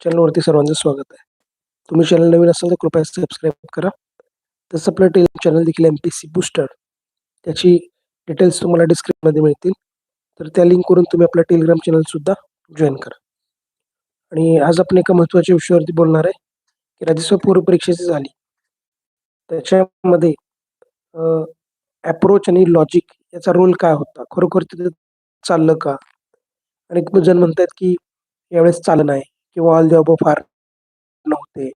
चॅनलवरती सर्वांचं स्वागत आहे. तुम्ही चॅनल नवीन असाल तर कृपया सबस्क्राईब करा. तसं आपलं टेलिग्राम चॅनल देखील MPSC बूस्टर त्याची डिटेल्स तुम्हाला डिस्क्रिप्शनमध्ये मिळतील. तर त्या लिंकवरून तुम्ही आपला टेलिग्राम चॅनलसुद्धा जॉईन करा. आणि आज आपण एका महत्त्वाच्या विषयावरती बोलणार आहे की राज्यसेवा पूर्व परीक्षेची झाली. त्याच्यामध्ये अप्रोच आणि लॉजिक याचा रोल काय होता? खरोखर तिथे चाललं का? आणि खूप जण म्हणतात की यावेळेस चाललं नाही किंवा ऑल द अबोव फार नव्हते.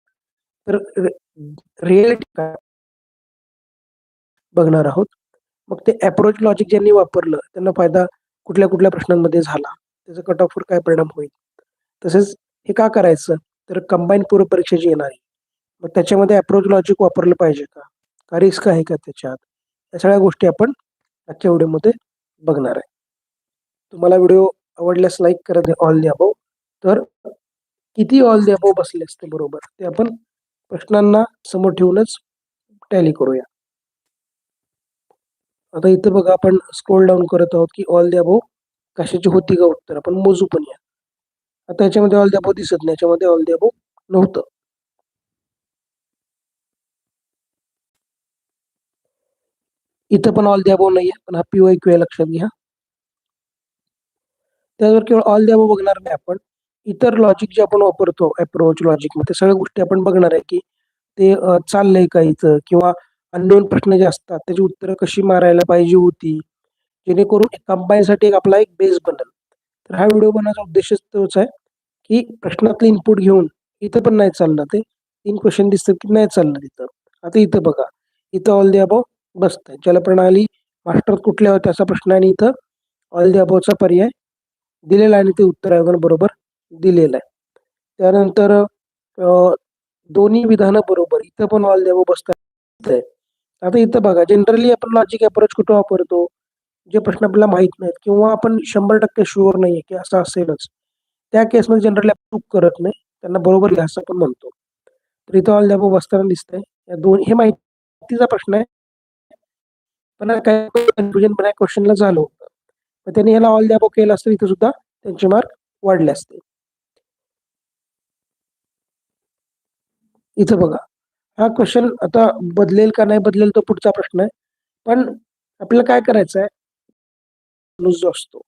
तर रिॲलिटी काय बघणार आहोत. मग ते अप्रोच लॉजिक ज्यांनी वापरलं त्यांना फायदा कुठल्या कुठल्या प्रश्नांमध्ये झाला, त्याचा कट ऑफवर काय परिणाम होईल, तसेच हे का करायचं, तर कंबाईन पूर्व परीक्षा जी येणार आहे मग त्याच्यामध्ये अप्रोच लॉजिक वापरलं पाहिजे का, का रिस्क आहे का त्याच्यात, या सगळ्या गोष्टी आपण आजच्या व्हिडिओमध्ये बघणार आहे. तुम्हाला व्हिडिओ आवडल्यास लाईक करा ऑल द अबोव. तर किती ऑल द अबोव बसले असते बरोबर ते आपण प्रश्नांना समोर ठेवूनच टॅली करूया. आता इथं बघा आपण स्क्रोल डाऊन करत आहोत की ऑल द अबोव कशाची होती का उत्तर आपण मोजू पण या. आता याच्यामध्ये ऑल द अबोव दिसत नाही, याच्यामध्ये ऑल द अबोव नव्हतं. इथं पण ऑल द अबोव नाहीये, पण हा PYQ लक्षात घ्या. त्यावर केवळ ऑल द अबोव बघणार नाही आपण, इतर लॉजिक जे आपण वापरतो अप्रोच लॉजिक मध्ये सगळ्या गोष्टी आपण बघणार आहे की ते चाललंय का इथं, किंवा अननोन प्रश्न जे असतात त्याची उत्तरं कशी मारायला पाहिजे होती, जेणेकरून कंबाईनसाठी आपला एक बेस बनेल. तर हा व्हिडिओ बनवण्याचा उद्देश तोच आहे की प्रश्नातले इनपुट घेऊन इथं पण नाही चाललं, ते 3 क्वेश्चन दिसतात की नाही चाललं तिथं. आता इथं बघा, इथं ऑल द अबोव बसतंय. जलप्रणाली मास्टर कुठल्या होत्या असा प्रश्न आहे आणि इथं ऑल द अबोवचा पर्याय दिलेला आहे आणि ते उत्तर आयोगानं बरोबर दिलेलं आहे. त्यानंतर दोन्ही विधानं बरोबर, इथं पण ऑल द अबोव बसतात. आता इथं बघा, जनरली आपण लॉजिक अप्रोच कुठं वापरतो, जे प्रश्न आपल्याला माहित नाहीत किंवा आपण 100% शुअर नाहीये की असं असेलच, त्या केसमध्ये जनरली आपण चूक करत नाही, त्यांना बरोबर घ्या असं आपण म्हणतो. तर इथं ऑल द अबोव बसताना दिसतंय. या दोन हे माहितीचा प्रश्न आहे, पण काय कन्फ्युजन पण या क्वेश्चनला झालं होतं. तर त्यांनी ह्याला ऑल द अबोव केलं असतं, इथं सुद्धा त्यांचे मार्क वाढले असते. इथं बघा, हा क्वेश्चन आता बदलेल का नाही बदलेल तो पुढचा प्रश्न आहे. पण आपल्याला काय करायचं आहे, माणूस जो असतो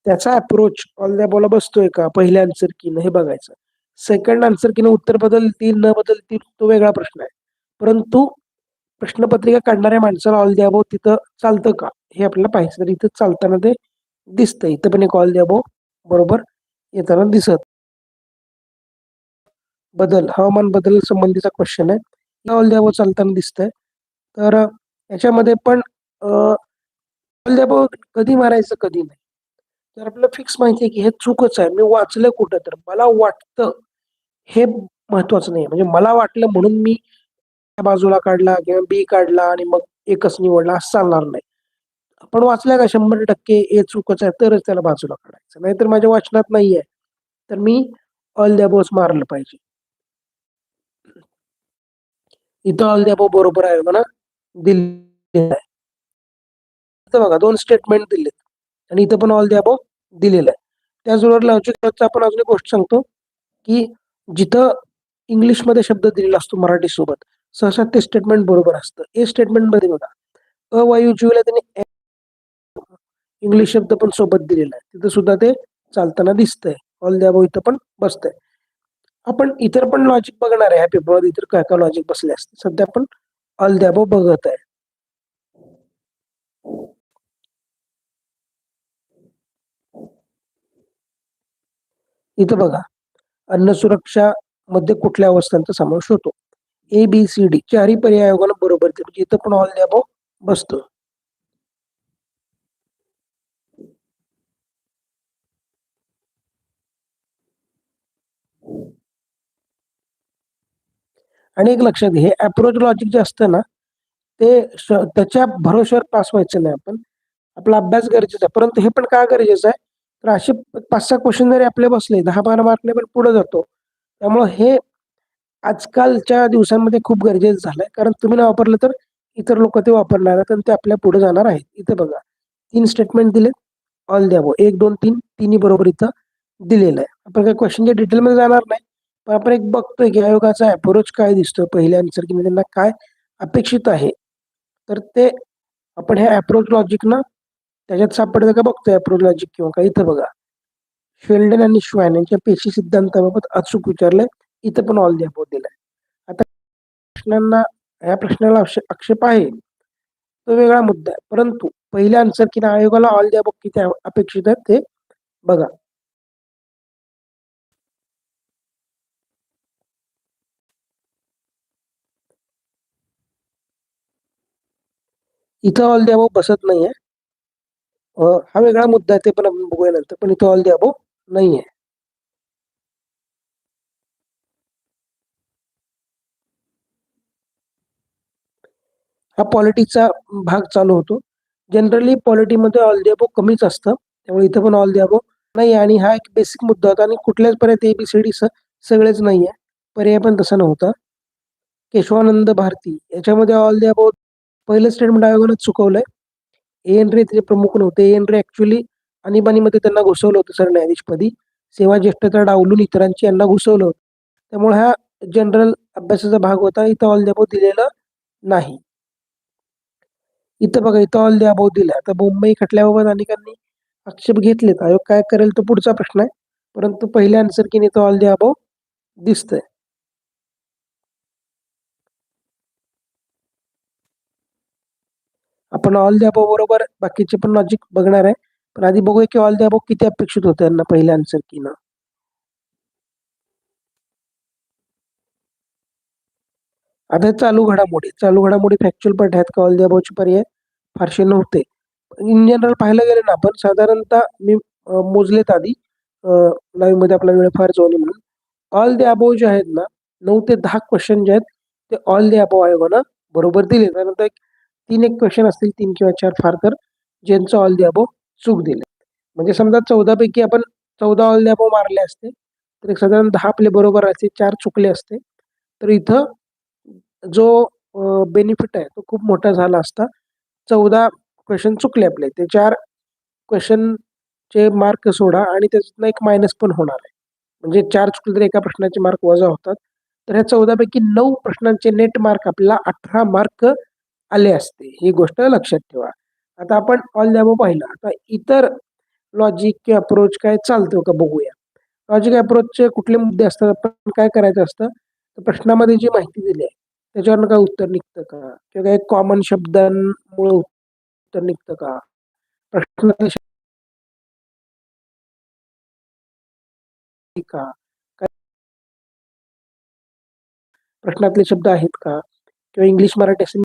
त्याचा अप्रोच ऑल द अबोवला बसतोय का पहिल्या आन्सर कीनं हे बघायचं. सेकंड आन्सर कीनं उत्तर बदलतील न बदलतील तो वेगळा प्रश्न आहे. परंतु प्रश्नपत्रिका काढणाऱ्या माणसाला ऑल द अबोव तिथं चालतं का हे आपल्याला पाहायचं. तर इथं चालताना ते दिसतंय. इथं पण एक ऑल द अबोव बरोबर येताना दिसत. बदल, हवामान बदल संबंधीचा क्वेश्चन आहे. ऑल द अबोव चालताना दिसतंय. तर याच्यामध्ये पण ऑल द अबोव कधी मारायचं कधी नाही. तर आपल्याला फिक्स माहिती आहे की हे चूकच आहे. मी वाचलं कुठं, तर मला वाटतं हे महत्वाचं नाही. म्हणजे मला वाटलं म्हणून मी त्या बाजूला काढला किंवा बी काढला आणि मग एकच निवडला असं चालणार नाही. आपण वाचलंय का 100% हे चूकच आहे तरच त्याला बाजूला काढायचं. नाहीतर माझ्या वाचनात नाहीये, तर मी ऑल द अबोव्हच मारलं पाहिजे. इथं ऑल द अबोव्ह बरोबर आहे म्हणा दिलेलं आहे. इथं बघा 2 स्टेटमेंट दिलेत आणि इथं पण ऑल द अबोव्ह दिलेलं आहे. त्याचबरोबर लॉजिकचा आपण अजून एक गोष्ट सांगतो की जिथं इंग्लिशमध्ये शब्द दिलेला असतो मराठी सोबत, सहसा ते स्टेटमेंट बरोबर असतं. ए स्टेटमेंटमध्ये बघा, अवायूजीवला त्यांनी इंग्लिश शब्द पण सोबत दिलेला आहे. तिथं सुद्धा ते चालताना दिसतंय. ऑल द अबोव्ह इथं पण बसतंय. आपण इतर पण लॉजिक बघणार आहे ह्या पेपरमध्ये, इतर काय काय लॉजिक बसले असते. सध्या आपण ऑल द अबोव्ह बघत आहे. इथं बघा, अन्न सुरक्षा मध्ये कुठल्या अवस्थांचा समावेश होतो. ABCD चारही पर्याय आयोगानं बरोबर दिले. म्हणजे इथं पण ऑल द अबोव्ह बसतो. आणि एक लक्षात घे, हे अप्रोच लॉजिक जे असतं ना, ते त्याच्या भरोश्यावर पास व्हायचं नाही आपण. आपला अभ्यास गरजेचा आहे. परंतु हे पण का गरजेचं आहे, तर असे 5-6 क्वेश्चन जरी आपले बसले 10-12 मार्कने पण पुढे जातो. त्यामुळं हे आजकालच्या दिवसांमध्ये खूप गरजेचं झालंय. कारण तुम्ही नाही वापरलं तर इतर लोक ते वापरणार आहेत आणि ते आपल्या पुढे जाणार आहेत. इथं बघा, 3 स्टेटमेंट दिलेत. ऑल द अबोव्ह 1, 2, 3 तिन्ही बरोबर इथं दिलेलं आहे. आपण काही क्वेश्चनच्या डिटेलमध्ये जाणार नाही. पण आपण एक बघतोय की आयोगाचा अप्रोच काय दिसतोय पहिल्या आन्सर की त्यांना काय अपेक्षित आहे. तर ते आपण हे अप्रोच लॉजिक ना त्याच्यात सापडतं का बघतोय अप्रोच लॉजिक किंवा काही. इथं बघा, शेल्डन आणि श्वान यांच्या पेशी सिद्धांताबाबत अचूक विचारलंय. इथं पण ऑल द अबोव दिलाय. आता प्रश्नांना या प्रश्नाला आक्षेप आहे तो वेगळा मुद्दा आहे, परंतु पहिल्या आन्सर की आयोगाला ऑल द अबोव किती अपेक्षित आहेत ते बघा. इथं ऑल द अबोव बसत नाहीये. हा वेगळा मुद्दा आहे, ते पण आपण बघूया नंतर, पण इथं ऑल द अबोव नाहीये. हा पॉलिटिक्सचा भाग चालू होतो. जनरली पॉलिटीमध्ये ऑल द अबोव कमीच असतं, त्यामुळे इथं पण ऑल द अबोव नाही. आणि हा एक बेसिक मुद्दा होता आणि कुठल्याच पर्यंत एबीसीडी सगळेच नाहीये. पर्याय पण तसा नव्हता. केशवानंद भारती याच्यामध्ये ऑल द अबोव पहिलं स्टेटमेंट आयोगानं चुकवलंय. एन रे ते प्रमुख नव्हते. एन रे ऍक्च्युली आणीबाणीमध्ये त्यांना घुसवलं होतं सरन्यायाधीशपदी. सेवा ज्येष्ठता डावलून इतरांची यांना घुसवलं होतं. त्यामुळे हा जनरल अभ्यासाचा भाग होता. इथं ऑल द अबोव दिलेलं नाही. इथं बघा, इथं ऑल द अबोव दिलं. आता मुंबई खटल्याबाबत अनेकांनी आक्षेप घेतलेत. आयोग काय करेल तो पुढचा प्रश्न आहे, परंतु पहिल्या आन्सर की इथं ऑल द अबोव दिसतंय. आपण ऑल द अबोव बरोबर बाकीचे पण लॉजिक बघणार आहे, पण आधी बघूया की ऑल द अबोव किती अपेक्षित होतं यांना पहिल्या आन्सर की ना. आता चालू घडामोडी फॅक्च्युअल पार्ट आहेत का ऑल द अबोवचे पर्याय फारसे नव्हते. इन जनरल पाहायला गेले ना आपण साधारणतः मी मोजलेत आधी लाईव्ह मध्ये आपला वेळ फार जाऊ नये म्हणून. ऑल द अबोव जे आहेत ना 9 ते 10 क्वेश्चन जे आहेत ते ऑल द अबोव आयोगानं बरोबर दिले. त्यानंतर तीन एक क्वेश्चन असतील, 3 किंवा 4 फार तर, ज्यांचं ऑल द अबोव चूक दिले. म्हणजे समजा 14 पैकी आपण 14 ऑल द अबोव मारले असते तर एक साधारण 10 आपले बरोबर असते, 4 चुकले असते. तर इथं जो बेनिफिट आहे तो खूप मोठा झाला असता. 14 क्वेश्चन चुकले आपले, ते 4 क्वेश्चनचे मार्क सोडा आणि त्याच्यातनं एक मायनस पण होणार आहे. म्हणजे 4 चुकले तर एका प्रश्नाचे मार्क वजा होतात. तर ह्या 14 पैकी 9 प्रश्नांचे नेट मार्क आपल्याला 18 मार्क आले असते. ही गोष्ट लक्षात ठेवा. आता आपण ऑल द अबोव पाहिलं. आता इतर लॉजिक किंवा अप्रोच काय चालतो का बघूया. लॉजिक अप्रोचचे कुठले मुद्दे असतात, आपण काय करायचं असतं, तर प्रश्नामध्ये जी माहिती दिली आहे त्याच्यावरनं काय उत्तर निघतं का, किंवा काही कॉमन शब्दांमुळे उत्तर निघतं का, प्रश्नातले शब्द का, काय प्रश्नातले शब्द आहेत का, किंवा इंग्लिश मराठी असेल.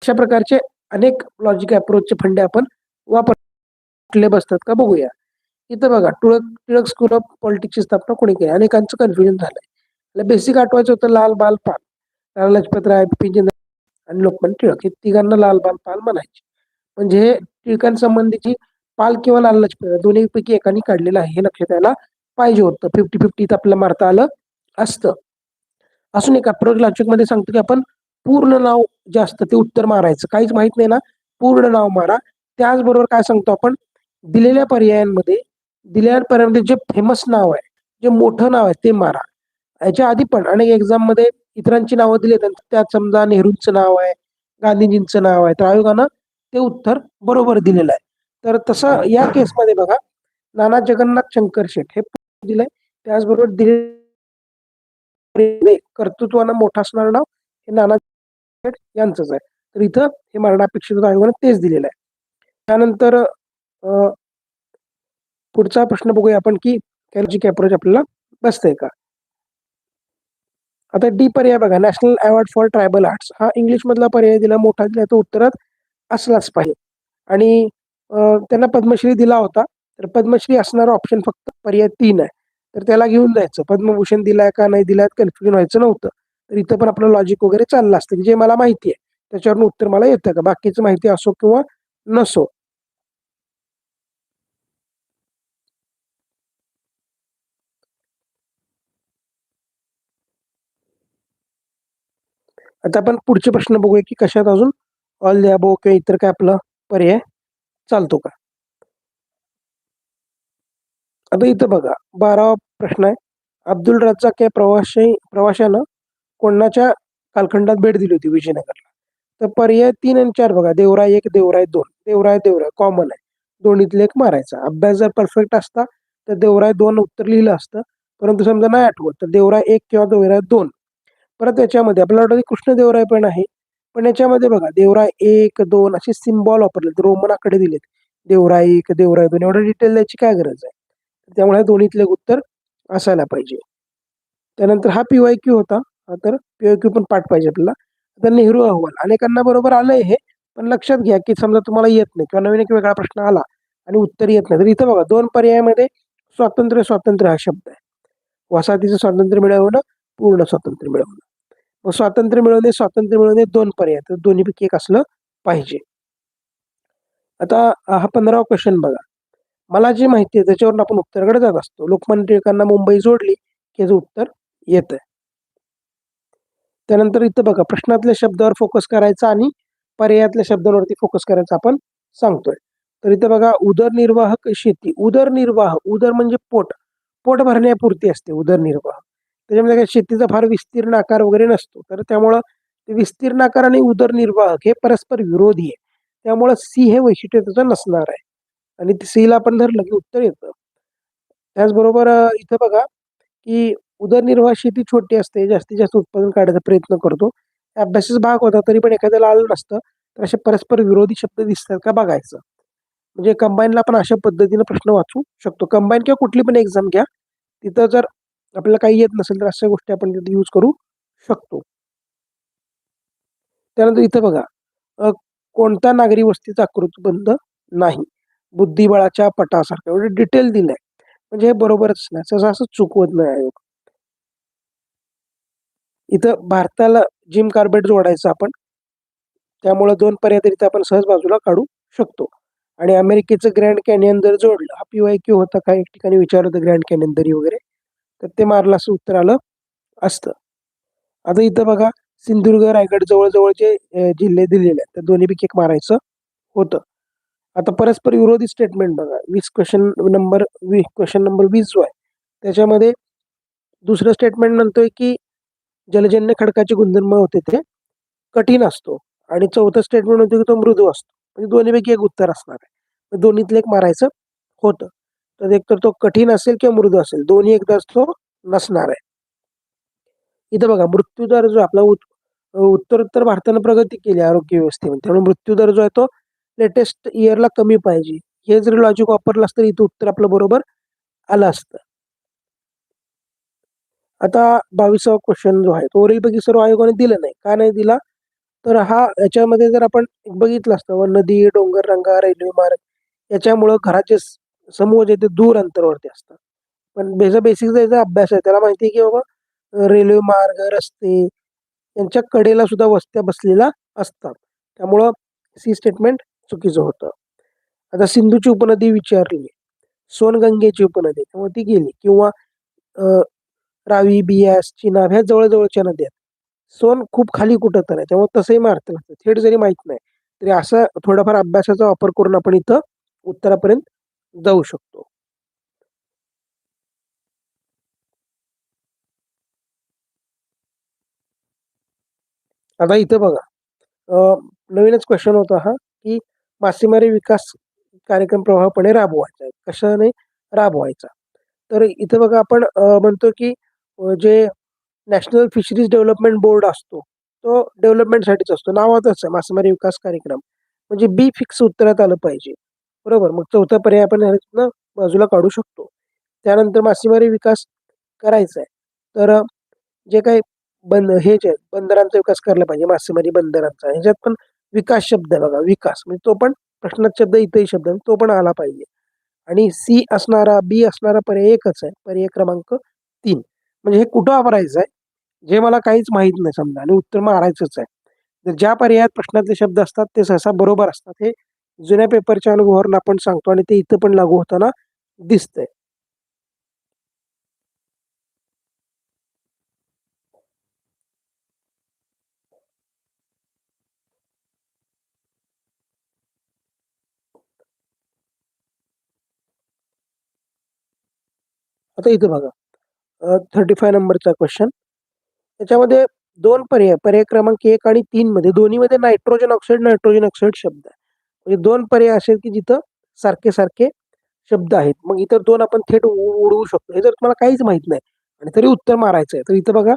अशा प्रकारचे अनेक लॉजिक अप्रोचचे फंडे आपण वापरले बसतात का बघूया. इथं बघा, टिळक स्कूल ऑफ पॉलिटिक्सची स्थापना कोणी केली, अनेकांचं कन्फ्युजन झालंय. बेसिक आठवायचं होतं लाल बाल पाल, लाला लजपत राय, आणि लोकमान्य टिळक, हे तिघांना लाल बाल पाल म्हणायचे. म्हणजे हे टिळकांसंबंधीची पाल किंवा लाल लजपत राय दोन्हीपैकी एकाने काढलेलं आहे हे लक्षात यायला पाहिजे होतं. 50-50 आपल्याला मारता आलं असतं. असून एक अप्रोच लॉजिक मध्ये सांगतो की आपण पूर्ण नाव जे असतं ते उत्तर मारायचं. काहीच माहित नाही ना, पूर्ण नाव मारा. त्याचबरोबर काय सांगतो आपण, दिलेल्या पर्यायांमध्ये जे फेमस नाव आहे, जे मोठं नाव आहे ते मारा. याच्या आधी पण अनेक एक्झाम मध्ये इतरांची नावं दिली, त्यात समजा नेहरूंचं नाव आहे, गांधीजींचं नाव आहे, तर आयोगानं ते उत्तर बरोबर दिलेलं आहे. तर तसं या केसमध्ये बघा, नाना जगन्नाथ शंकर शेठ हे दिलंय. त्याचबरोबर कर्तृत्वानं मोठं असणारं नाव हे नाना शेठ यांचंच आहे. तर इथं हे मारणं अपेक्षित होतं, आयोगानं तेच दिलेलं आहे. त्यानंतर पुढचा प्रश्न बघूया आपण की लॉजिक अप्रोच आपल्याला बसतंय का. आता डी पर्याय बघा, national award for tribal arts, हा इंग्लिश मधला पर्याय दिला, मोठा दिला, तो उत्तरात असलाच पाहिजे. आणि त्यांना पद्मश्री दिला होता, तर पद्मश्री असणारा ऑप्शन फक्त पर्याय 3 आहे, तर त्याला घेऊन जायचं. पद्मभूषण दिलाय का नाही दिलाय कन्फ्युजन व्हायचं नव्हतं. तर इथं पण आपलं लॉजिक वगैरे चाललं असतं, जे मला माहिती आहे त्याच्यावरून उत्तर मला येतं का, बाकीचं माहिती असो किंवा नसो. आता आपण पुढचे प्रश्न बघूया की कशात अजून ऑल द अबोव किंवा इतर काय आपला पर्याय चालतो का. आता इथं बघा, 12वा प्रश्न आहे, अब्दुल रज्जाक या प्रवाशानं कोणाच्या कालखंडात भेट दिली होती विजयनगरला. तर पर्याय 3 आणि 4 बघा. देवराय 1, देवराय 2. देवराय कॉमन आहे. दोन्हीतले एक मारायचा. अभ्यास जर परफेक्ट असता तर देवराय 2 उत्तर लिहिलं असतं. परंतु समजा नाही आठवत तर देवराय 1 किंवा देवराय 2. परत याच्यामध्ये आपल्याला वाटतं कृष्णदेवराय पण आहे. पण याच्यामध्ये बघा देवराय 1, 2 असे सिम्बॉल वापरलेत. रोमन आकडे दिलेत. देवराय 1, देवराय 2 एवढं डिटेल द्यायची काय गरज आहे? त्यामुळे दोन्हीतले उत्तर असायला पाहिजे. त्यानंतर हा पी-वाय-क्यू होता. तर पी-वाय-क्यू पण पाठ पाहिजे आपल्याला. आता नेहरू अहवाल अनेकांना बरोबर आलंय हे. पण लक्षात घ्या, की समजा तुम्हाला येत नाही किंवा नवीन एक वेगळा प्रश्न आला आणि उत्तर येत नाही. तर इथं बघा 2 पर्यायामध्ये स्वातंत्र्य हा शब्द आहे. वसाहतीचं स्वातंत्र्य मिळवणं, पूर्ण स्वातंत्र्य मिळवणं. मग स्वातंत्र्य मिळवणे 2 पर्याय. तर दोन्हीपैकी एक असलं पाहिजे. आता हा 15वा क्वेश्चन बघा. मला जी माहिती आहे त्याच्यावरून आपण उत्तराकडे जात असतो. लोकमान्य टिळकांना मुंबई जोडली, की याचं उत्तर येतंय. त्यानंतर इथं बघा प्रश्नातल्या शब्दावर फोकस करायचा आणि पर्यायातल्या शब्दांवरती फोकस करायचा आपण सांगतोय. तर इथं बघा उदरनिर्वाह शेती. उदर म्हणजे पोट. पोट भरण्यापुरती असते उदरनिर्वाह. त्याच्यामध्ये काही शेतीचा फार विस्तीर्ण आकार वगैरे नसतो. तर त्यामुळं ते विस्तीर्ण आकार आणि उदरनिर्वाहक हे परस्पर विरोधी आहे. त्यामुळं सी हे वैशिष्ट्य त्याचं नसणार आहे. आणि सीला आपण धरलं की उत्तर येतं. त्याचबरोबर इथं बघा की उदरनिर्वाह शेती छोटी असते. जास्तीत जास्त उत्पादन काढायचा प्रयत्न करतो. अभ्यासाचा भाग होता तरी पण एखाद्याला आलं नसतं. तर असे परस्पर विरोधी शब्द दिसतात का बघायचं. म्हणजे कंबाईनला आपण अशा पद्धतीने प्रश्न वाचू शकतो. कंबाईन किंवा कुठली पण एक्झाम घ्या. तिथं जर आपल्याला काही येत नसेल तर अशा गोष्टी आपण तिथे यूज करू शकतो. त्यानंतर इथं बघा कोणता नागरी वस्तीचा आकृतीबंध नाही. बुद्धिबळाच्या पटासारखं एवढे डिटेल दिलंय. म्हणजे हे बरोबरच नाही. सहसा असं चुकवत नाही आयोग. इथं भारताला जिम कार्बेट जोडायचं आपण. त्यामुळे 2 पर्याय तर इथं आपण सहज बाजूला काढू शकतो. आणि अमेरिकेचं ग्रँड कॅनियन जर जोडलं, हा पी-वाय-क्यू होता. काही ठिकाणी विचारलं होतं ग्रँड कॅनियन दरी वगैरे. तर ते मारलं असं उत्तर आलं असतं. आता इथं बघा सिंधुदुर्ग, रायगड जवळ-जवळचे जिल्हे दिलेले आहेत. तर दोन्हीपैकी एक मारायचं होतं. आता परस्पर विरोधी स्टेटमेंट बघा. 20 क्वेशन नंबर 20 जो आहे, त्याच्यामध्ये दुसरं स्टेटमेंट म्हणतोय, की जलजन्य खडकाचे गुणधर्म होते ते कठीण असतो आणि चौथं स्टेटमेंट म्हणतो, की तो मृदू असतो. म्हणजे दोन्हीपैकी एक उत्तर असणार आहे. तर दोन्हीतलं एक मारायचं होतं. तर एकतर तो कठीण असेल किंवा मृदू असेल. दोन्ही एकदाच तो नसणार आहे. इथं बघा मृत्यूदर जो आपला उत्तरोत्तर भारतानं प्रगती केली आरोग्य व्यवस्थेमध्ये. त्यामुळे मृत्यूदर जो आहे तो लेटेस्ट इयरला कमी पाहिजे. हे जरी लॉजिक वापरलं असतं इथं उत्तर आपलं बरोबर आलं असतं. आता 22वा क्वेश्चन जो आहे तो वरीलपैकी सर्व आयोगाने दिला नाही. का नाही दिला? तर हा याच्यामध्ये जर आपण बघितलं असतं नदी, डोंगररांगा, रेल्वे मार्ग याच्यामुळं घराचे समूह जे ते दूर अंतरावरती असतात. पण बेसिक ज्याचा अभ्यास आहे त्याला माहिती आहे की बाबा रेल्वे मार्ग, रस्ते यांच्या कडेला सुद्धा वस्त्या बसलेल्या असतात. त्यामुळं सी स्टेटमेंट चुकीचं होतं. आता सिंधूची उपनदी विचारली. सोनगंगेची उपनदी त्यामुळे ती गेली किंवा अ, रावी, बियास, चिनाब ह्या जवळ-जवळच्या नद्या आहेत. सोन खूप खाली कुठं तर आहे. त्यामुळे तसंही मार्क लागतं. थेट जरी माहीत नाही, तरी असा थोडाफार अभ्यासाचा वापर करून आपण इथं उत्तरापर्यंत जाऊ शकतो. आता इथं बघा नवीनच क्वेशन होता हा, की मासेमारी विकास कार्यक्रम प्रभावीपणे राबवायचा आहे. कशाने राबवायचा? तर इथं बघा आपण म्हणतो की जे नॅशनल फिशरीज डेव्हलपमेंट बोर्ड असतो, तो डेव्हलपमेंटसाठीच असतो. नावातच आहे मासेमारी विकास कार्यक्रम. म्हणजे बी फिक्स उत्तरात आलं पाहिजे. बरोबर. मग चौथा पर्याय आपण ह्यातनं बाजूला काढू शकतो. त्यानंतर मासेमारी विकास करायचा आहे. तर जे काही हे जे आहेत बंदरांचा विकास करायला पाहिजे, मासेमारी बंदरांचा. ह्याच्यात पण विकास शब्द आहे बघा, विकास. म्हणजे तो पण प्रश्नात शब्द इथंही शब्द आहे, तो पण आला पाहिजे. आणि बी असणारा पर्याय एकच आहे. पर्याय क्रमांक 3. म्हणजे हे कुठं वापरायचं आहे? जे मला काहीच माहीत नाही समजा आणि उत्तर मारायचंच आहे. तर ज्या पर्यायात प्रश्नातले शब्द असतात ते सहसा बरोबर असतात. हे जुन्या पेपरच्या अनुभवावरून आपण सांगतो आणि ते इथं पण लागू होताना दिसतंय. आता इथं बघा 35 नंबरचा क्वेश्चन. त्याच्यामध्ये 2 पर्याय, पर्याय क्रमांक 1 आणि 3 मध्ये दोन्हीमध्ये नायट्रोजन ऑक्साईड शब्द आहे. म्हणजे 2 पर्याय असे की जिथं सारखे-सारखे शब्द आहेत. मग इतर 2 आपण थेट उडवू शकतो. हे जर तुम्हाला काहीच माहीत नाही आणि तरी उत्तर मारायचं आहे. तर इथं बघा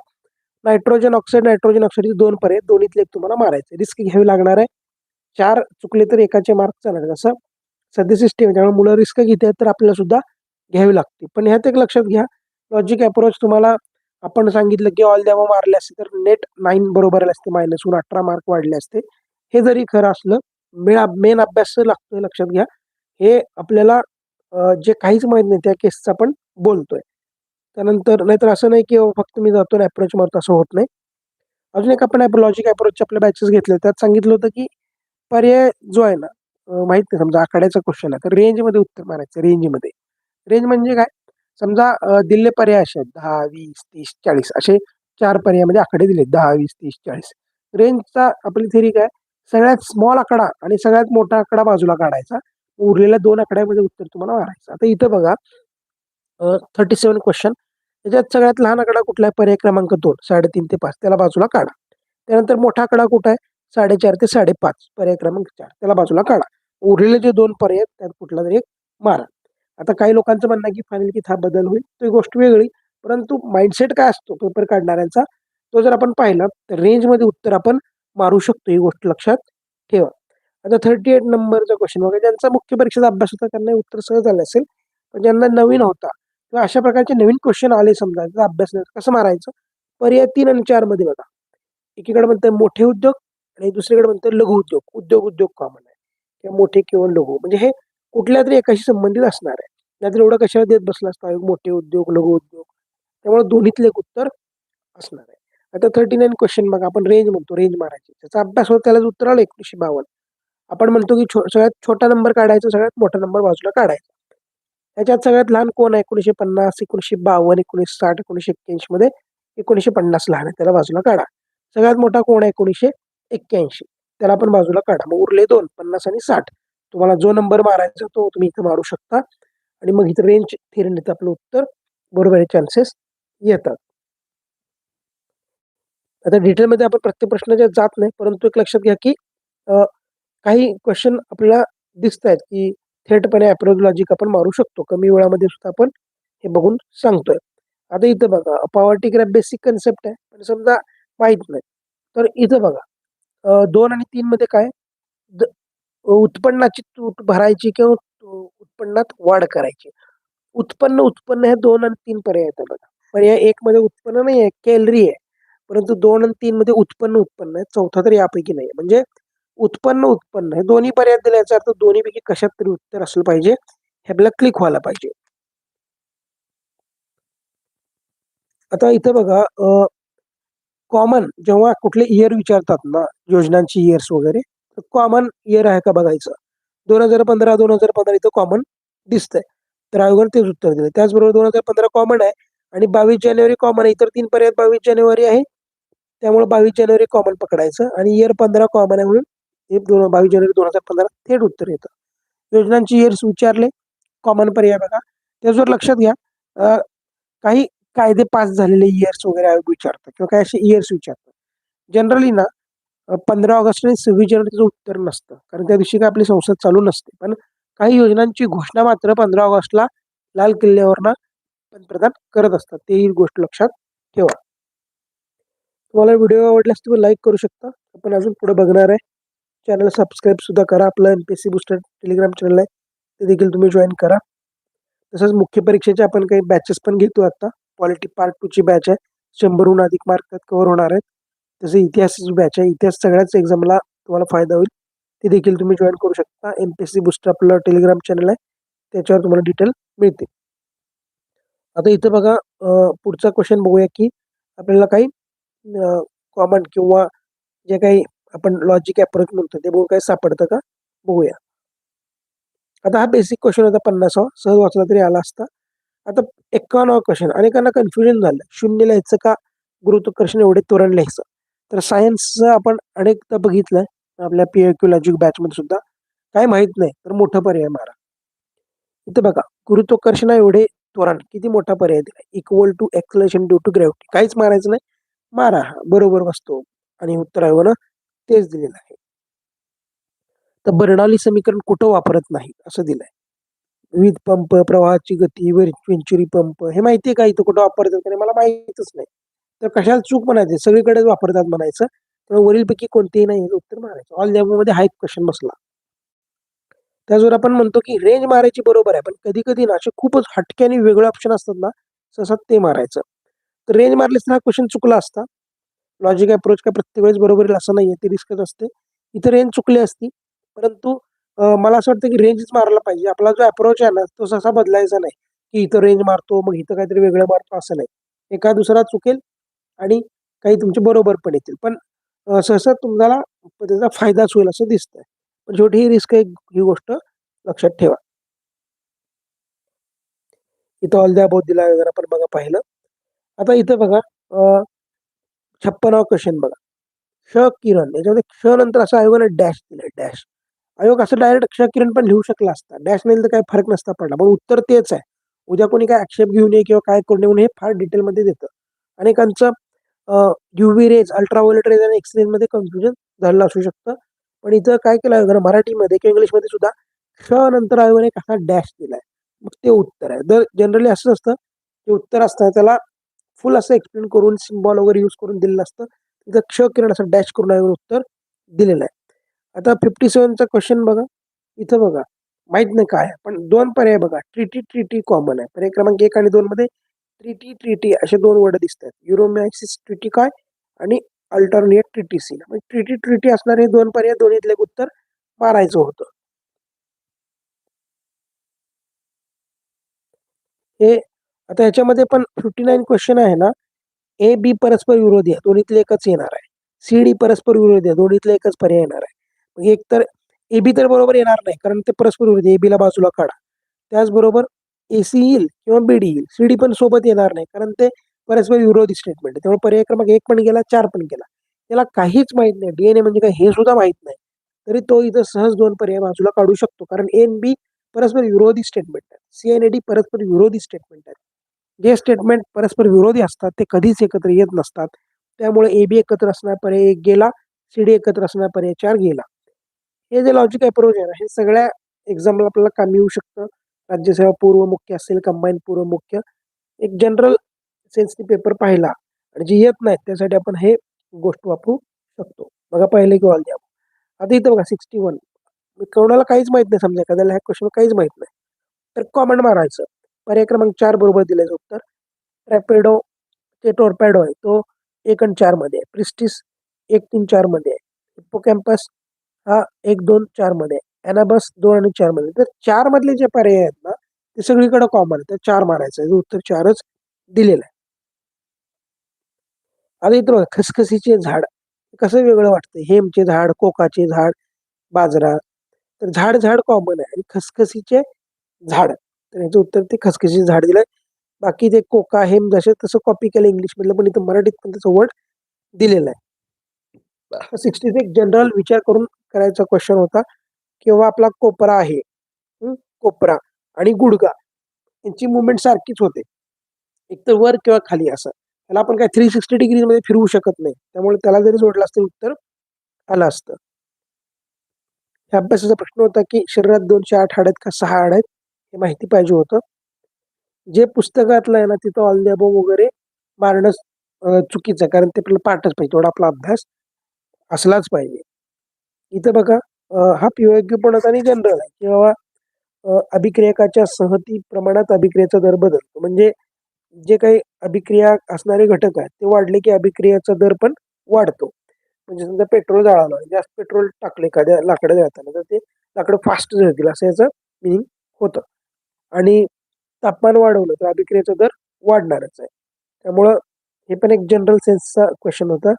नायट्रोजन ऑक्साईड 2 पर्याय दोन्हीतले एक तुम्हाला मारायचे. रिस्क घ्यावी लागणार आहे. 4 चुकले तर एकाचे मार्क चालणार. असं सध्या सिस्टम आहे. त्यामुळे मुलं रिस्क घेतात तर आपल्याला सुद्धा घ्यावी लागते. पण ह्यात एक लक्षात घ्या, लॉजिक अप्रोच तुम्हाला आपण सांगितलं की ऑल दॅमो मारले असते तर नेट 9 बरोबर आले असते, -1 18 मार्क वाढले असते. हे जरी खरं असलं, मेन अभ्यास लागतोय लक्षात घ्या. हे आपल्याला जे काहीच माहीत नाही त्या केसचं आपण बोलतोय. त्यानंतर नाहीतर असं नाही की फक्त मी जातो आणि अप्रोच मारतो, असं होत नाही. अजून एक आपण लॉजिक अप्रोचचे आपल्या बॅचेस घेतले. त्यात सांगितलं होतं की पर्याय जो आहे ना, माहीत नाही समजा आखाड्याचा क्वेश्चन आहे, तर रेंजमध्ये उत्तर मारायचं रेंजमध्ये. रेंज म्हणजे काय? समजा दिलेले पर्याय असे आहेत 10, 20, 30, 40 असे 4 पर्यायामध्ये आकडे दिलेत 10, 20, 30, 40. रेंजचा आपली थिअरी काय? सगळ्यात स्मॉल आकडा आणि सगळ्यात मोठा आकडा बाजूला काढायचा. उरलेल्या 2 आकड्यामध्ये उत्तर तुम्हाला मारायचं. आता इथं बघा 37 क्वेश्चन. त्याच्यात सगळ्यात लहान आकडा कुठला आहे? पर्याय क्रमांक 2 3.5 ते 5 त्याला बाजूला काढा. त्यानंतर मोठा आकडा कुठं आहे? 4.5 ते 5.5 पर्याय क्रमांक 4 त्याला बाजूला काढा. उरलेले जे 2 पर्याय आहेत त्यात कुठलातरी एक मारा. आता काही लोकांचं म्हणणं आहे की फायनली की हा बदल होईल. ती गोष्ट वेगळी. परंतु माइंडसेट काय असतो पेपर काढणाऱ्यांचा, तो जर आपण पाहिला तर रेंजमध्ये उत्तर आपण मारू शकतो. ही गोष्ट लक्षात ठेवा. आता 38 नंबरचा क्वेश्चन बघा. ज्यांचा मुख्य परीक्षेचा अभ्यास होता त्यांना हे उत्तर सहज आलं असेल. पण ज्यांना नवीन होता किंवा अशा प्रकारचे नवीन क्वेश्चन आले समजा त्याचा अभ्यास नाही कसं मारायचं? पर्याय 3 आणि 4 मध्ये बघा. एकीकडे म्हणतंय मोठे उद्योग आणि दुसरीकडे म्हणतंय लघु उद्योग. उद्योग कॉमन आहे. किंवा मोठे किंवा लघु म्हणजे हे कुठल्यातरी एकाशी संबंधित असणार आहे. नाहीतर एवढं कशाला देत बसला असता मोठे उद्योग, लघु उद्योग. त्यामुळे दोन्हीतलं एक उत्तर असणार आहे. आता 39 क्वेश्चन बघा. आपण रेंज म्हणतो, रेंज मारायची. त्याचा अभ्यास होता त्यालाच उत्तर आलं 1952. आपण म्हणतो की सगळ्यात छोटा नंबर काढायचा, सगळ्यात मोठा नंबर बाजूला काढायचा. त्याच्यात सगळ्यात लहान कोण आहे? 1950, 1952, 1960, 1981 मध्ये 1950 लहान आहे. त्याला बाजूला काढा. सगळ्यात मोठा कोण आहे? 1981 त्याला आपण बाजूला काढा. मग उरले 2 50 आणि 60. तुम्हाला जो नंबर मारायचा तो तुम्ही इथं मारू शकता आणि मग इथं रेंज थिअरीने आपलं उत्तर बरोबर चान्सेस येतात. आता डिटेलमध्ये आपण प्रत्येक प्रश्नाच्या जात नाही, परंतु एक लक्षात घ्या की काही क्वेश्चन आपल्याला दिसतायत की थेटपणे अप्रोच लॉजिक आपण मारू शकतो. कमी वेळामध्ये सुद्धा आपण हे बघून सांगतोय. आता इथं बघा पॉवर्टी ग्राफ बेसिक कन्सेप्ट आहे. पण समजा माहीत नाही. तर इथं बघा 2 आणि 3 मध्ये काय? उत्पन्नाची तूट भरायची किंवा उत्पन्नात वाढ करायची. उत्पन्न हे 2 आणि 3 पर्याय आहेत बघा. पर्याय 1 मध्ये उत्पन्न नाही आहे, कॅलरी आहे. परंतु 2 आणि 3 मध्ये उत्पन्न आहे. चौथा तर यापैकी नाही. म्हणजे उत्पन्न हे दोन्ही पर्याय दिले याचा अर्थ दोन्हीपैकी कशात तरी उत्तर असलं पाहिजे. हे आपल्याला क्लिक व्हायला पाहिजे. आता इथं बघा कॉमन जेव्हा कुठले इयर विचारतात ना, योजनांची इयर्स वगैरे, तर कॉमन इयर आहे का बघायचं. 2015 2015 इथं कॉमन दिसतंय. तर आयोगाने तेच उत्तर दिलं. त्याचबरोबर 2015 कॉमन आहे आणि 22 जानेवारी कॉमन आहे. इतर 3 पर्यायात 22 जानेवारी आहे. त्यामुळे 22 जानेवारी कॉमन पकडायचं आणि इयर 15 कॉमन आहे म्हणून हे 22 जानेवारी 2015 थेट उत्तर येतं. योजनांची इयर्स विचारले, कॉमन पर्याय बघा. त्याचबरोबर लक्षात घ्या काही कायदे पास झालेले इयर्स वगैरे आयोग विचारतात किंवा काही असे इयर्स विचारतात. जनरली ना 15 ऑगस्ट आणि 26 जानेवारीचं उत्तर नसतं. कारण त्या दिवशी काय आपली संसद चालू नसते. पण काही योजनांची घोषणा मात्र 15 ऑगस्टला लाल किल्ल्यावरनं पंतप्रधान करत असतात. ते ही गोष्ट लक्षात ठेवा. तुम्हाला व्हिडिओ आवडल्यास तुम्ही लाईक करू शकता. आपण अजून पुढे बघणार आहे. चॅनल सबस्क्राईब सुद्धा करा. आपलं एमपीएससी बूस्टर टेलिग्राम चॅनल आहे. ते देखील तुम्ही जॉईन करा. तसंच मुख्य परीक्षेचे आपण काही बॅचेस पण घेतो आता. पॉलिटी पार्ट 2 ची बॅच आहे. 100हून अधिक मार्क त्यात कव्हर होणार आहेत. तसे इतिहासाची बॅच आहे. इतिहास सगळ्याच एक्झामला तुम्हाला फायदा होईल. ते देखील तुम्ही जॉईन करू शकता. एमपीएससी बूस्टर आपलं टेलिग्राम चॅनल आहे. त्याच्यावर तुम्हाला डिटेल मिळते. आता इथं बघा पुढचा क्वेश्चन बघूया की आपल्याला काही कॉमन किंवा जे काही आपण लॉजिक अप्रोच म्हणतो ते बघून काही सापडतं का बघूया. आता हा बेसिक क्वेश्चन होता 50वा. सहज वाचला तरी आला असता. आता 51वा क्वेश्चन. अनेकांना कन्फ्युजन झालं. 0 लिहायचं का गुरुत्वाकर्षण एवढे त्वरण लिहायचं? तर सायन्सचं आपण अनेकदा बघितलंय. आपल्या पीएक्यू लॉजिक बॅचमध्ये सुद्धा. काय माहीत नाही तर मोठं पर्याय मारा. इथं बघा गुरुत्वाकर्षण एवढे त्वरण किती मोठा पर्याय दिला equal to acceleration due to gravity. काहीच मारायचं नाही, मारा बरोबर बसतो आणि उत्तर आहे ना तेच दिलेलं आहे. तर बर्नौली समीकरण कुठं वापरत नाही असं दिलंय. विविध पंप, प्रवाहाची गती, वेंचुरी पंप हे माहितीये का इथं कुठं वापरतात का नाही मला माहितच नाही. तर कशाला चूक म्हणायचे, सगळीकडेच वापरतात म्हणायचं. तर वरीलपैकी कोणतेही नाही हे उत्तर मारायचं. ऑल द अबोव्ह मध्ये हा एक क्वेश्चन बसला. त्याच्यावर आपण म्हणतो की रेंज मारायची बरोबर आहे, पण कधी कधी ना असे खूपच हटके आणि वेगळे ऑप्शन असतात ना, सहसा ते मारायचं. तर रेंज मारलीस तर हा क्वेश्चन चुकला असता. लॉजिक अप्रोच काय प्रत्येक वेळेस बरोबर येईल असं नाहीये, ते रिस्कच असते. इथे रेंज चुकली असती, परंतु मला असं वाटतं की रेंजच मारायला पाहिजे. आपला जो अप्रोच आहे ना तो सहसा बदलायचा नाही, की इथं रेंज मारतो मग इथं काहीतरी वेगळं मारतो असं नाही. एका दुसरा चुकेल आणि काही तुमचे बरोबर पण येतील. पण सहसा तुम्हाला त्याचा फायदाच होईल असं दिसतंय. पण शेवटी ही रिस्क ही गोष्ट लक्षात ठेवा. इथं ऑल द अबाउट दिला वगैरे आपण बघा पाहिलं. आता इथं बघा 56वा क्वेश्चन बघा. क्ष किरण याच्यामध्ये क्ष नंतर असं आयोगाने डॅश दिलंय डॅश. आयोग असं डायरेक्ट क्ष किरण पण लिहू शकला असता. डॅश नाही तर काही फरक नसता पडला. पण उत्तर तेच आहे. उद्या कोणी काय आक्षेप घेऊ नये किंवा काय करू नये हे फार डिटेलमध्ये देतं. अनेकांचं युव्ही रेज, अल्ट्राव्हायोलेट रेज आणि एक्स रेज मध्ये कन्फ्युजन झालेलं असू शकतं. पण इथं काय केलं आयोगाने मराठीमध्ये किंवा इंग्लिशमध्ये सुद्धा क्ष नंतर आयोगाने कसा डॅश दिलाय. मग ते उत्तर आहे. तर जनरली असं असतं ते उत्तर असतं त्याला फुल असं एक्सप्लेन करून सिम्बॉल वगैरे यूज करून दिलेलं असतं. तिथं क्ष किरण असं डॅश करून आयोगाने उत्तर दिलेलं आहे. आता 57चा क्वेश्चन बघा. इथं बघा माहित नाही काय पण दोन पर्याय बघा. ट्रिटी ट्रिटी कॉमन आहे. पर्याय क्रमांक 1 आणि 2 मध्ये ट्रिटी ट्रिटी असे दोन वर्ड दिसतात. युरोमॅक्सिस ट्रिटी काय आणि अल्टरनेट ट्रिटी सी. ट्रिटी ट्रिटी असणारे दोन पर्याय दोन्हीतले उत्तर मारायचं होतं. हे आता ह्याच्यामध्ये पण 59 क्वेश्चन आहे ना, ए बी परस्पर विरोधी आहे, दोन्हीतले एकच येणार आहे. सी डी परस्पर विरोधी आहे, दोन्हीतले एकच पर्याय येणार आहे. मग एक तर ए बी तर बरोबर येणार नाही, कारण ते परस्पर विरोधी. ए बी ला बाजूला काढा. त्याचबरोबर ए सी येईल किंवा बी डी येईल. सी डी पण सोबत येणार नाही, कारण ते परस्पर विरोधी स्टेटमेंट आहे. त्यामुळे पर्याय क्रमांक 1 पण गेला, 4 पण गेला. त्याला काहीच माहित नाही, डीएनए म्हणजे काय हे सुद्धा माहित नाही. तरी तो इथं सहज दोन पर्याय बाजूला काढू शकतो, कारण ए आणि बी परस्पर विरोधी स्टेटमेंट आहे. सी आणि डी परस्पर विरोधी स्टेटमेंट आहेत. जे स्टेटमेंट परस्पर विरोधी असतात ते कधीच एकत्र येत नसतात. त्यामुळे ए बी एकत्र असणार पर्याय 1 गेला, सी डी एकत्र असणार पर्याय 4 गेला. हे जे लॉजिक अप्रोच आहे ना, हे सगळ्या एक्झामला आपल्याला कामी येऊ शकतं. राज्यसेवा पूर्व मुख्य असेल, कंबाईन पूर्व मुख्य, एक जनरल सेन्सनी पेपर पाहिला आणि जे येत नाहीत त्यासाठी आपण हे गोष्ट वापरू शकतो. बघा पहिले की ऑल द्या. आता इथं बघा 61. कोणाला काहीच माहित नाही, समजा एखाद्याला ह्या क्वेश्चन काहीच माहित नाही, तर कॉमेंट मारायचं. पर्याय क्रमांक 4 बरोबर दिल्याचं उत्तर. रॅपिडो ते टॉर्पेडो आहे तो 1 आणि 4 मध्ये आहे. प्रिस्टिस 1, 3, 4 मध्ये आहे. हिप्पोकॅम्पस हा 1, 2, 4 मध्ये आहे. एनाबस 2 आणि 4 मध्ये. तर 4 मधले जे पर्याय आहेत ना ते सगळीकडे कॉमन आहे. तर 4 मारायचं आहे. उत्तर 4च दिलेलं आहे. आता इथं बघा खसखसीचे झाड कसं वेगळं वाटतं. हेमचे झाड, कोकाचे झाड, बाजरा. तर झाड झाड कॉमन आहे आणि खसखसीचे झाड, तर याचं उत्तर ते खसखसीचे झाड दिलंय. बाकी ते कोका हेम जसे तसं कॉपी केलं इंग्लिश मधलं, पण इथं मराठीत पण त्याचं वर्ड दिलेलं आहे. 66 जनरल विचार करून करायचा क्वेश्चन होता. किंवा आपला कोपरा आहे, कोपरा आणि गुडगा यांची मुवमेंट सारखीच होते, एकतर वर किंवा खाली असं. त्याला आपण काय 360 डिग्री मध्ये फिरवू शकत नाही. त्यामुळे त्याला जरी जोडलं असतं उत्तर आलं असतं. ह्या अभ्यासाचा प्रश्न होता की शरीरात 208 हाड आहेत का 6 हाड आहेत, हे माहिती पाहिजे होतं. जे पुस्तकातलं आहे ना तिथं ऑल द अबोव्ह वगैरे मारणं चुकीचं आहे, कारण ते आपल्याला पाठच पाहिजे, तेवढा आपला अभ्यास असलाच पाहिजे. इथं बघा हा पियोग्यपणाचा आणि जनरल आहे की बाबा अभिक्रियकाच्या सहती प्रमाणात अभिक्रियेचा दर बदलतो. म्हणजे जे काही अभिक्रिया असणारे घटक आहेत ते वाढले की अभिक्रियेचा दर पण वाढतो. म्हणजे समजा पेट्रोल जाळालं, जास्त पेट्रोल टाकलं एखाद्या लाकडं जळताना तर ते लाकडं फास्ट जळतील असं याचं मिनिंग होतं. आणि तापमान वाढवलं तर अभिक्रियेचा दर वाढणारच आहे. त्यामुळं हे पण एक जनरल सेन्सचा क्वेश्चन होता.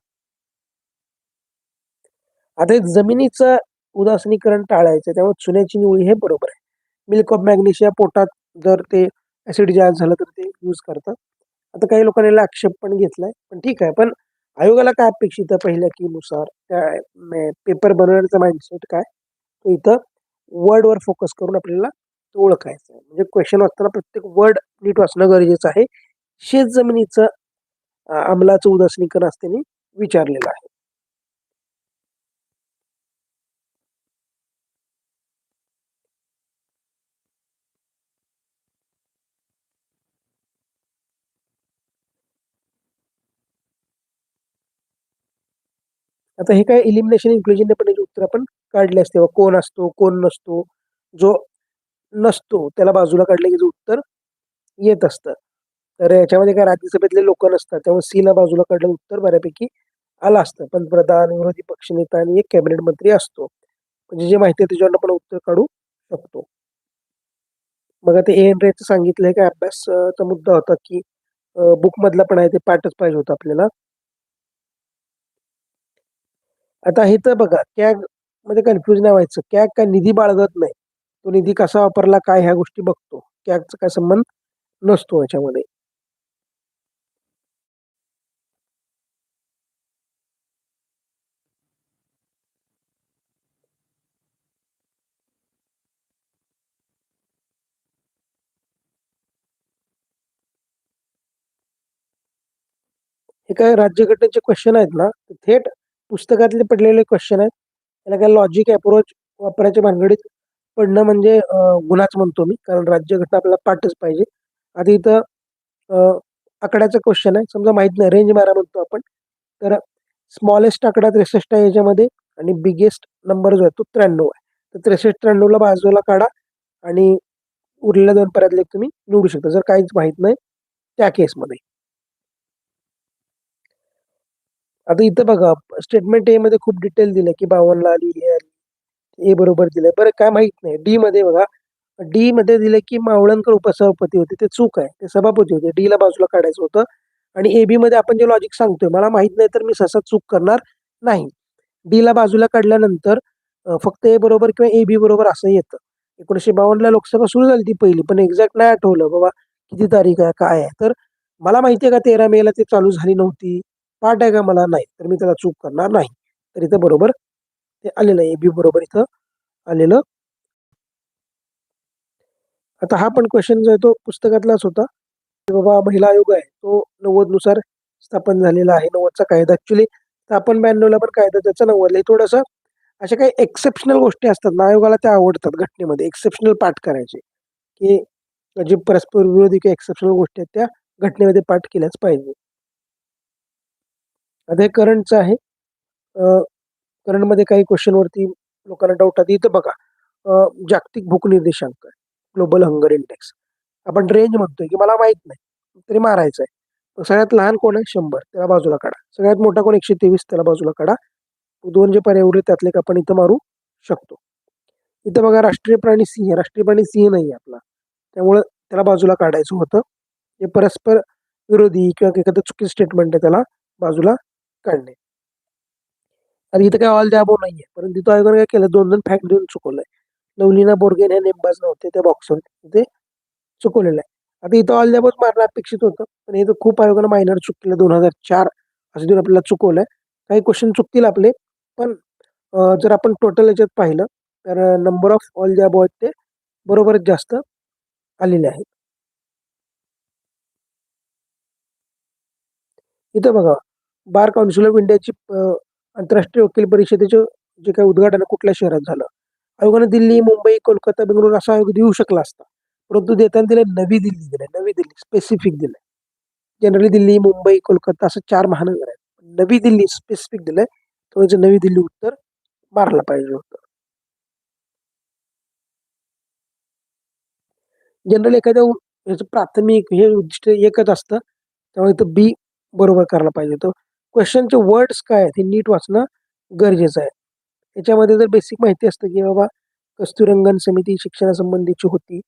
आता हे जमिनीचं उदासीनीकरण टाळायचं, त्यामुळे चुन्याची निवळी हे बरोबर आहे. मिल्क ऑफ मॅग्नेशिया पोटात जर ते ऍसिड जास्त झालं तर ते यूज करतात. आता काही लोकांनी याला आक्षेप पण घेतलाय, पण ठीक आहे. पण आयोगाला काय अपेक्षित आहे पहिल्या की नुसार त्या पेपर बनवण्याचा माइंडसेट काय, तो इथं वर्डवर फोकस करून आपल्याला तो ओळखायचा आहे. म्हणजे क्वेश्चन वाचताना प्रत्येक वर्ड नीट वाचणं गरजेचं आहे. शेतजमिनीचं अंमलाचं उदासीनीकरण आज त्यांनी विचारलेलं आहे. आता हे काय एलिमिनेशन इन्क्लुजन पण याचे उत्तर आपण काढले असते. कोण असतो, कोण नसतो. जो नसतो त्याला बाजूला काढलं की जे उत्तर येत असतं. तर याच्यामध्ये काय राज्यसभेतले लोक नसतात. त्यामुळे सीला बाजूला काढलं उत्तर बऱ्यापैकी आलं असतं. पंतप्रधान, विरोधी पक्षनेता आणि एक कॅबिनेट मंत्री असतो. म्हणजे जे माहिती आहे त्याच्यावरून आपण उत्तर काढू शकतो. मग आता एन रेचं सांगितलंय काय अभ्यासचा मुद्दा होता की बुक मधला पण आहे ते पाठच पाहिजे होतं आपल्याला. आता हे तर बघा कॅग मध्ये कन्फ्युज नाही व्हायचं. कॅग काय निधी बाळगत नाही. तो निधी कसा वापरला काय ह्या गोष्टी बघतो. कॅगचा काय संबंध नसतो याच्यामध्ये. हे काय राज्यघटनेचे क्वेश्चन आहेत ना ते थेट पुस्तकातले पडलेले क्वेश्चन आहेत. त्याला काय लॉजिक अप्रोच वापरायच्या भानगडीत पडणं म्हणजे गुन्हाच म्हणतो मी. कारण राज्यघटना आपल्याला पाठच पाहिजे. आधी इथं आकड्याचा क्वेश्चन आहे. समजा माहित नाही रेंज मारा म्हणतो आपण. तर स्मॉलेस्ट आकडा 63 आहे याच्यामध्ये आणि बिगेस्ट नंबर जो आहे तो 93 आहे. तर 63-93 ला बाजूला काढा आणि उरलेल्या 2 पर्यायातले तुम्ही निवडू शकता. जर काहीच माहित नाही त्या केसमध्ये. आता इथं बघा स्टेटमेंट ए मध्ये खूप डिटेल दिलं की 52 ला आली, हे आली. ए बरोबर दिलंय. बरं काय माहित नाही. डी मध्ये बघा. डी मध्ये दिलं की मावळणकर उपसभापती होते. ते चूक आहे. ते सभापती होते. डी ला बाजूला काढायचं होतं. आणि ए बी मध्ये आपण जे लॉजिक सांगतोय मला माहित नाही तर मी सहसा चूक करणार नाही. डी ला बाजूला काढल्यानंतर फक्त ए बरोबर किंवा ए बी बरोबर असं येतं. 1952 ला लोकसभा सुरू झाली ती पहिली. पण एक्झॅक्ट नाही आठवलं बाबा किती तारीख आहे, काय आहे. तर मला माहिती आहे का 13 मे ला ते चालू झाली नव्हती. पाठ आहे का मला नाही. तर मी त्याला चूक करणार नाही. तर इथं बरोबर ते आलेलं आहे. ए बी बरोबर इथं आलेलं. आता हा पण क्वेश्चन जो आहे तो पुस्तकातलाच होता. बाबा महिला आयोग आहे तो 90 नुसार स्थापन झालेला आहे. 90चा कायदा ऍक्च्युली स्थापन 92 ला पण कायदा त्याचा 90 ला थोडंसं अशा काही एक्सेप्शनल गोष्टी असतात ना आयोगाला त्या आवडतात घटनेमध्ये एक्सेप्शनल पाठ करायचे की जे परस्पर विरोधी काही एक्सेप्शनल गोष्टी आहेत त्या घटनेमध्ये पाठ केल्याच पाहिजे. आता हे करंटचं आहे. करंटमध्ये काही क्वेश्चनवरती लोकांना डाऊट आधी इथं बघा जागतिक भूक निर्देशांक ग्लोबल हंगर इंडेक्स आपण रेंज म्हणतोय की मला माहित नाही तरी मारायचं आहे. सगळ्यात लहान कोण आहे 100 त्याला बाजूला काढा. सगळ्यात मोठा कोण 123 त्याला बाजूला काढा. 2 जे पर्याय उरले त्यातले आपण इथं मारू शकतो. इथं बघा राष्ट्रीय प्राणी सिंह. राष्ट्रीय प्राणी सिंह नाही आपला. त्यामुळं त्याला बाजूला काढायचं होतं. हे परस्पर विरोधी किंवा एखादं चुकीचं स्टेटमेंट आहे त्याला बाजूला काढणे. आणि इथं काय ऑल द अबोव नाहीये. परंतु तिथं आयोगाने काय केलं 2-2 फॅक्ट देऊन चुकवलंय. लवलीना बोर्गेन ह्या नेमबाज नव्हते त्या बॉक्सवर ते चुकवलेलं आहे. आता इथं ऑल द अबोव मारणं अपेक्षित होतं. पण इथं खूप आयोगानं मायनर चूक केलं 2004 असं देऊन आपल्याला चुकवलंय. काही क्वेश्चन चुकतील आपले पण जर आपण टोटल याच्यात पाहिलं तर number of all the above आहेत ते बरोबरच जास्त आलेले आहेत. इथं बघा बार काउन्सिल ऑफ इंडियाची आंतरराष्ट्रीय वकील परिषदेचे जे काही उद्घाटन कुठल्या शहरात झालं. आयोगाने दिल्ली, मुंबई, कोलकाता, बेंगळुरू असा आयोग देऊ शकला असता. परंतु देताना दिले नवी दिल्ली दिले. नवी दिल्ली स्पेसिफिक दिलंय. जनरली दिल्ली, मुंबई, कोलकाता असं 4 महानगर आहेत. नवी दिल्ली स्पेसिफिक दिलंय. तो नवी दिल्ली उत्तर मारलं पाहिजे होतं. जनरली एखाद्या ह्याचं प्राथमिक हे उद्दिष्ट एकच असतं. त्यामुळे इथं बी बरोबर करायला पाहिजे होतं. क्वेश्चनचे वर्ड्स काय आहेत हे नीट वाचणं गरजेचं आहे. याच्यामध्ये जर बेसिक माहिती असतं की बाबा कस्तुरंगन समिती शिक्षणासंबंधीची होती.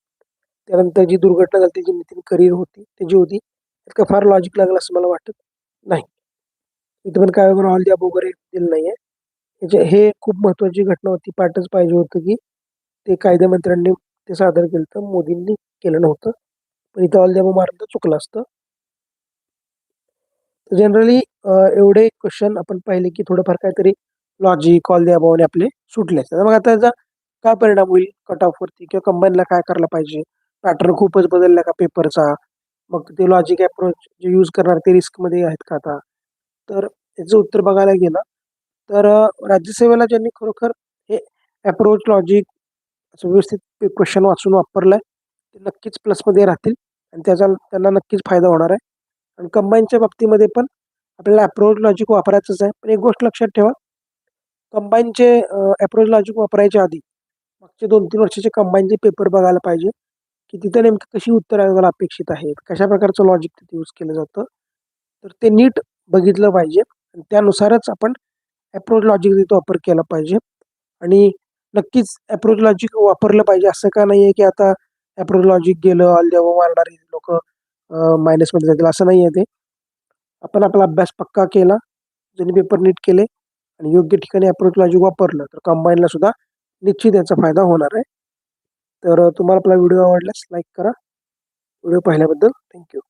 त्यानंतर जी दुर्घटना झाली त्याची नितीन करियर होती त्याची होती. त्यात काय फार लॉजिक लागलं असं मला वाटत नाही. इथं पण काय ऑल द अबोव वगैरे दिलं नाहीये. हे खूप महत्वाची घटना होती. पाठच पाहिजे होतं की ते कायदेमंत्र्यांनी ते सादर केलं तर मोदींनी केलं नव्हतं. पण इथं ऑल द अबोव मारलं तर चुकलं असतं. जनरली एवढे क्वेश्चन आपण पाहिले की थोडंफार काहीतरी लॉजिक ऑल द अबोव आपले सुटले असतात. मग आता काय परिणाम होईल कट ऑफवरती किंवा कंबाईनला काय करायला पाहिजे? पॅटर्न खूपच बदलला का पेपरचा? मग ते लॉजिक अप्रोच जे यूज करणार ते रिस्कमध्ये आहेत का आता? तर याचं उत्तर बघायला गेलं तर राज्यसेवेला ज्यांनी खरोखर हे अप्रोच लॉजिक असं व्यवस्थित क्वेश्चन वाचून वापरलाय, ते नक्कीच प्लसमध्ये राहतील आणि त्याचा त्यांना नक्कीच फायदा होणार आहे. आणि कंबाईनच्या बाबतीमध्ये पण आपल्याला अप्रोच लॉजिक वापरायचंच आहे. पण एक गोष्ट लक्षात ठेवा, कंबाईनचे अप्रोच लॉजिक वापरायच्या आधी मागचे 2-3 वर्षाचे कंबाईनचे पेपर बघायला पाहिजे, की तिथं नेमकी कशी उत्तरं आयोगाला अपेक्षित आहेत, कशा प्रकारचं लॉजिक तिथे यूज केलं जातं. तर ते नीट बघितलं पाहिजे आणि त्यानुसारच आपण अप्रोच लॉजिक तिथे वापर केला पाहिजे. आणि नक्कीच अप्रोच लॉजिक वापरलं पाहिजे. असं का नाहीये, की आता अप्रोच लॉजिक गेलं, ऑल देवा मारणारी लोकं मायनसमध्ये जातील असं नाहीये ते. आपण आपला अभ्यास पक्का केला, जुने पेपर नीट केले आणि योग्य ठिकाणी अप्रोच लॉजिक वापरलं, तर कंबाईनला सुद्धा निश्चित याचा फायदा होणार आहे. तर तुम्हाला आपला व्हिडिओ आवडल्यास लाईक करा. व्हिडिओ पाहिल्याबद्दल थँक यू.